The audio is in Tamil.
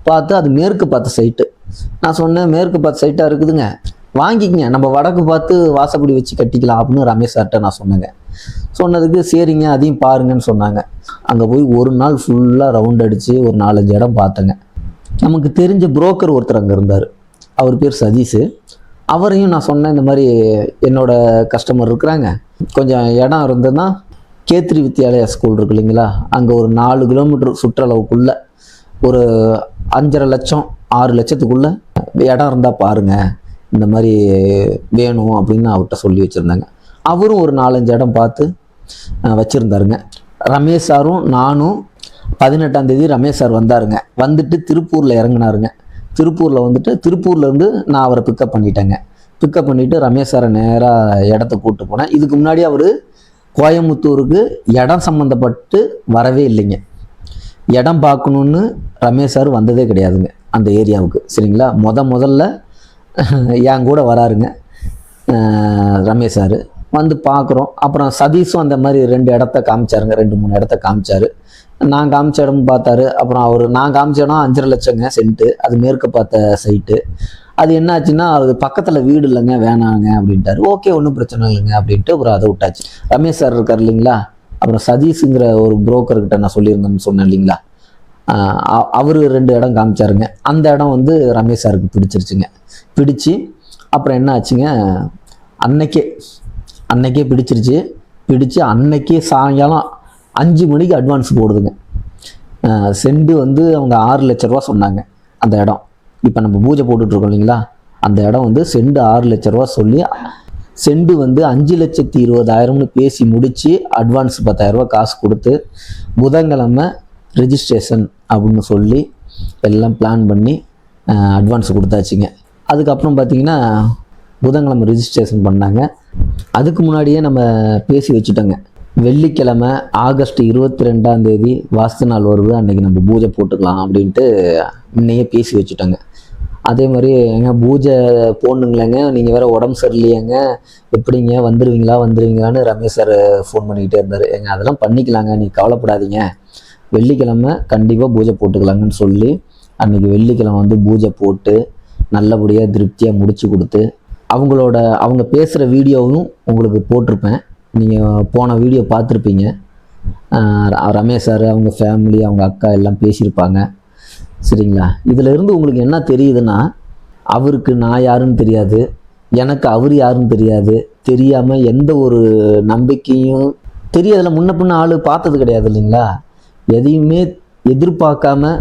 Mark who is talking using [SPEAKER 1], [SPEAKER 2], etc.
[SPEAKER 1] பார்த்து அது மேற்கு பார்த்த சைட்டு. நான் சொன்னேன், மேற்கு பார்த்த சைட்டாக இருக்குதுங்க, வாங்கிக்கங்க, நம்ம வடக்கு பார்த்து வாசப்படி வச்சு கட்டிக்கலாம் அப்படின்னு ரமேஷ் சார்கிட்ட நான் சொன்னேங்க. சொன்னதுக்கு சரிங்க அதையும் பாருங்கன்னு சொன்னாங்க. அங்கே போய் ஒரு நாள் ஃபுல்லாக ரவுண்ட் அடித்து ஒரு 4-5 இடம் பார்த்தேங்க. நமக்கு தெரிஞ்ச புரோக்கர் ஒருத்தர் அங்கே இருந்தார், அவர் பேர் சதீஷ். அவரையும் நான் சொன்னேன், இந்த மாதிரி என்னோட கஸ்டமர் இருக்கிறாங்க, கொஞ்சம் இடம் இருந்ததுன்னா கேத்ரி வித்யாலயா ஸ்கூல் இருக்கு இல்லைங்களா, அங்கே ஒரு 4 கிலோமீட்டர் சுற்றளவுக்குள்ள ஒரு 5.5 லட்சம் 6 லட்சத்துக்குள்ள இடம் இருந்தால் பாருங்க, இந்த மாதிரி வேணும் அப்படின்னு அவர்கிட்ட சொல்லி வச்சுருந்தாங்க. அவரும் ஒரு 4-5 இடம் பார்த்து வச்சுருந்தாருங்க. ரமேஷ் சாரும் நானும் 18ஆம் தேதி ரமேஷ் சார் வந்தாருங்க. வந்துட்டு திருப்பூரில் இறங்கினாருங்க. திருப்பூரில் வந்துட்டு திருப்பூர்லேருந்து நான் அவரை பிக்கப் பண்ணிட்டேங்க. பிக்கப் பண்ணிவிட்டு ரமேஷ் சாரை நேராக இடத்த கூப்பிட்டு போனேன். இதுக்கு முன்னாடி அவர் கோயம்புத்தூருக்கு இடம் சம்மந்தப்பட்டு வரவே இல்லைங்க. இடம் பார்க்கணுன்னு ரமேஷ் சார் வந்ததே கிடையாதுங்க அந்த ஏரியாவுக்கு. சரிங்களா, முதல்ல என் கூட வராருங்க ரமேஷ் சார். வந்து பார்க்குறோம். அப்புறம் சதீஷும் அந்த மாதிரி 2 இடத்த காமிச்சாருங்க, 2-3 இடத்த காமிச்சாரு. நான் காமிச்ச இடமும் பார்த்தாரு. அப்புறம் நான் காமிச்ச இடம் 5.5 லட்சங்க சென்ட்டு, அது மேற்கு பார்த்த சைட்டு. அது என்னாச்சுன்னா, அது பக்கத்தில் வீடு இல்லைங்க, வேணாங்க அப்படின்ட்டாரு. ஓகே, ஒன்றும் பிரச்சனை இல்லைங்க அப்படின்ட்டு அப்புறம் அதை விட்டாச்சு. ரமேஷ் சார் இருக்கார் இல்லைங்களா, அப்புறம் சதீஷுங்கிற ஒரு புரோக்கர்கிட்ட நான் சொல்லியிருந்தேன்னு சொன்னேன் இல்லைங்களா, அவர் 2 இடம் காமிச்சாருங்க. அந்த இடம் வந்து ரமேஷ் சாருக்கு பிடிச்சிருச்சுங்க. பிடிச்சி அப்புறம் என்ன ஆச்சுங்க, அன்னைக்கே பிடிச்சிருச்சு. பிடிச்சி அன்னைக்கே சாயங்காலம் 5 மணிக்கு அட்வான்ஸ் போடுதுங்க. செண்டு வந்து அவங்க 6 லட்ச ரூபா சொன்னாங்க அந்த இடம். இப்போ நம்ம பூஜை போட்டுட்ருக்கோம் இல்லைங்களா, அந்த இடம் வந்து செண்டு 6 லட்ச ரூபா சொல்லி, செண்டு வந்து 5,20,000 பேசி முடித்து அட்வான்ஸ் 10,000 ரூபா காசு கொடுத்து புதன்கிழமை ரெஜிஸ்ட்ரேஷன் அப்படின்னு சொல்லி எல்லாம் பிளான் பண்ணி அட்வான்ஸ் கொடுத்தாச்சுங்க. அதுக்கப்புறம் பார்த்திங்கன்னா புதன்கிழமை ரெஜிஸ்ட்ரேஷன் பண்ணாங்க. அதுக்கு முன்னாடியே நம்ம பேசி வச்சுட்டோங்க, வெள்ளிக்கிழமை ஆகஸ்ட் 22ஆம் தேதி வாஸ்து நாள் வருது, அன்றைக்கி நம்ம பூஜை போட்டுக்கலாம் அப்படின்ட்டு முன்னையே பேசி வச்சுட்டோங்க. அதே மாதிரி எங்க பூஜை போடணுங்களேங்க, நீங்கள் வேறு உடம்பு சரியில்லையாங்க, எப்படிங்க வந்துடுவீங்களான்னு ரமேஷ் சார் ஃபோன் பண்ணிக்கிட்டே இருந்தார். அதெல்லாம் பண்ணிக்கலாங்க, நீ கவலைப்படாதீங்க, வெள்ளிக்கிழமை கண்டிப்பாக பூஜை போட்டுக்கலாங்கன்னு சொல்லி அன்றைக்கி வெள்ளிக்கிழமை வந்து பூஜை போட்டு நல்லபடியாக திருப்தியாக முடிச்சு கொடுத்து, அவங்க பேசுகிற வீடியோவும் உங்களுக்கு போட்டிருப்பேன், நீங்கள் போன வீடியோ பார்த்துருப்பீங்க. ரமேஷ் சார் அவங்க ஃபேமிலி அவங்க அக்கா எல்லாம் பேசியிருப்பாங்க. சரிங்களா, இதில் இருந்து உங்களுக்கு என்ன தெரியுதுன்னா, அவருக்கு நான் யாருன்னு தெரியாது, எனக்கு அவர் யாருன்னு தெரியாது, தெரியாமல் எந்த ஒரு நம்பிக்கையும் தெரியாதுல, முன்ன பின்ன ஆள் பார்த்தது கிடையாது இல்லைங்களா, எதையுமே எதிர்பார்க்காம